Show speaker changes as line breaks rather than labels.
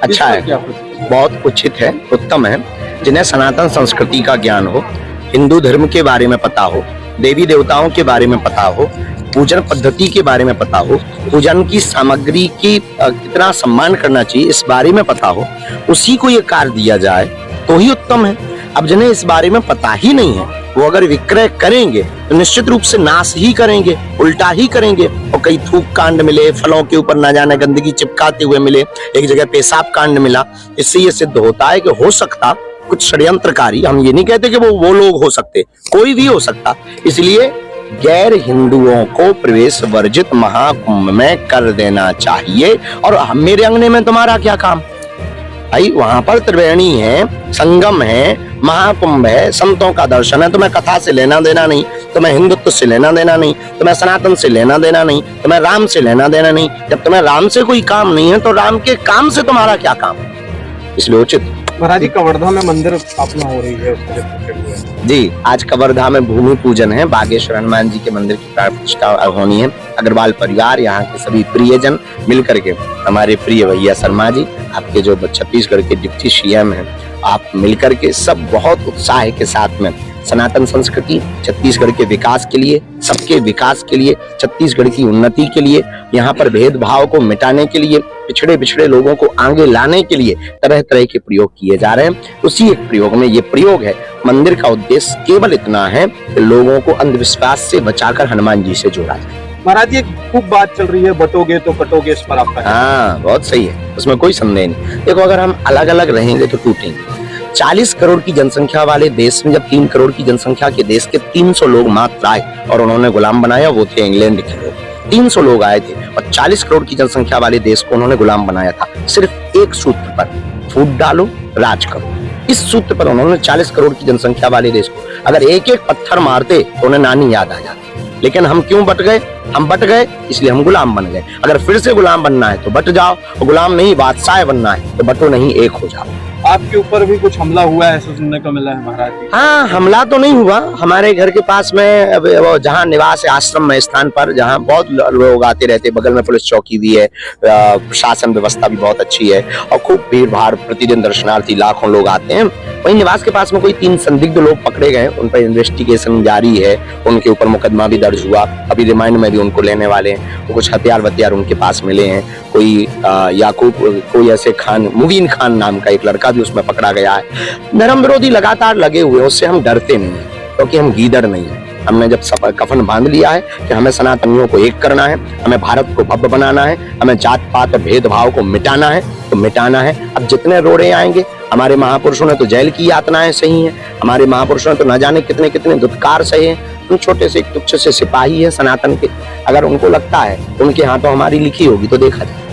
अच्छा है, बहुत उचित है, उत्तम है। जिन्हें सनातन संस्कृति का ज्ञान हो, हिंदू धर्म के बारे में पता हो, देवी देवताओं के बारे में पता हो, पूजन पद्धति के बारे में पता हो, पूजन की सामग्री की कितना सम्मान करना चाहिए इस बारे में पता हो, उसी को ये कार्य दिया जाए तो ही उत्तम है। अब जिन्हें इस बारे में पता ही नहीं है, वो अगर विक्रय करेंगे तो निश्चित रूप से नाश ही करेंगे, उल्टा ही करेंगे। और कई थूक कांड मिले, फलों के ऊपर ना जाने गंदगी चिपकाते हुए मिले, एक जगह पेशाब कांड मिला। इससे ये सिद्ध होता है कि हो सकता कुछ षड्यंत्रकारी, हम ये नहीं कहते कि वो लोग हो सकते, कोई भी हो सकता। इसलिए गैर हिंदुओं को प्रवेश वर्जित महाकुंभ में कर देना चाहिए। और मेरे अंगने में तुम्हारा क्या काम भाई? वहां पर त्रिवेणी है, संगम है, महाकुंभ है, संतों का दर्शन है। तुम्हें कथा से लेना देना नहीं, तुम्हें हिंदुत्व से लेना देना नहीं, तुम्हें सनातन से लेना देना नहीं, तुम्हें राम से लेना देना नहीं। जब तुम्हें राम से कोई काम नहीं है तो राम के काम से तुम्हारा क्या काम? इसलिए उचित।
महाराज जी, कवर्धा में मंदिर स्थापना हो रही है, उसके लिए
जी, आज कवर्धा में भूमि पूजन है, बागेश्वर हनुमान जी के मंदिर की प्राण प्रतिष्ठा होनी है। अग्रवाल परिवार, यहाँ के सभी प्रियजन मिलकर के, हमारे प्रिय भैया शर्मा जी, आपके जो छत्तीसगढ़ के डिप्टी सीएम हैं, आप मिलकर के सब बहुत उत्साह के साथ में सनातन संस्कृति, छत्तीसगढ़ के विकास के लिए, सबके विकास के लिए, छत्तीसगढ़ की उन्नति के लिए, यहाँ पर भेदभाव को मिटाने के लिए, पिछड़े लोगों को आगे लाने के लिए तरह तरह के प्रयोग किए जा रहे हैं। उसी एक प्रयोग में ये प्रयोग है। मंदिर का उद्देश्य केवल इतना है कि लोगों को अंधविश्वास से बचाकर हनुमान जी से जोड़ा जाए।
महाराज जी, खूब बात चल रही है बटोगे तो कटोगे, इस पर आपका?
हाँ, बहुत सही है, उसमें कोई संदेह नहीं। देखो, अगर हम अलग अलग रहेंगे तो टूटेंगे। 40 करोड़ की जनसंख्या वाले देश में जब 3 करोड़ की जनसंख्या के देश के 300 लोग मात्र आए और उन्होंने गुलाम बनाया, वो थे इंग्लैंड के लोग। 300 लोग आए थे और 40 करोड़ की जनसंख्या वाले देश को उन्होंने गुलाम बनाया था, सिर्फ एक सूत्र पर, फूट डालो राज करो। इस सूत्र पर उन्होंने 40 करोड़ की जनसंख्या वाले देश को अगर एक एक पत्थर मारते तो उन्हें नानी याद आ जाती। लेकिन हम क्यों बट गए? हम बट गए इसलिए हम गुलाम बन गए। अगर फिर से गुलाम बनना है तो बट जाओ, और गुलाम नहीं बादशाह बनना है तो बटो नहीं, एक हो जाओ।
आपके ऊपर भी कुछ हमला हुआ है, ऐसा सुनने को मिला है महाराज जी?
हाँ, हमला तो नहीं हुआ। हमारे घर के पास में जहाँ निवास है, आश्रम में स्थान पर, जहाँ बहुत लोग आते रहते, बगल में पुलिस चौकी भी है, प्रशासन व्यवस्था भी बहुत अच्छी है और खूब भीड़ भाड़, प्रतिदिन दर्शनार्थी लाखों लोग आते हैं। वहीं निवास के पास में कोई 3 संदिग्ध लोग पकड़े गए, उन पर इन्वेस्टिगेशन जारी है, उनके ऊपर मुकदमा भी दर्ज हुआ। अभी रिमांड में भी उनको लेने वाले हैं। कुछ हथियार उनके पास मिले हैं। कोई याकूब, कोई ऐसे खान, मुबीन खान नाम का एक लड़का भी उसमें पकड़ा गया है। धर्म विरोधी लगातार लगे हुए, उससे हम डरते नहीं है, क्योंकि हम गीदड़ नहीं है। हमने जब कफन बांध लिया है कि हमें सनातनियों को एक करना है, हमें भारत को भव्य बनाना है, हमें जात पात और भेदभाव को मिटाना है तो मिटाना है। अब जितने रोड़े आएंगे, हमारे महापुरुषों ने तो जेल की यातनाएं सही हैं, हमारे महापुरुषों ने तो न जाने कितने कितने दुत्कार सहे हैं। हम छोटे से एक तुच्छ से सिपाही है सनातन के। अगर उनको लगता है उनके हाथों हमारी लिखी होगी तो देखा जाए।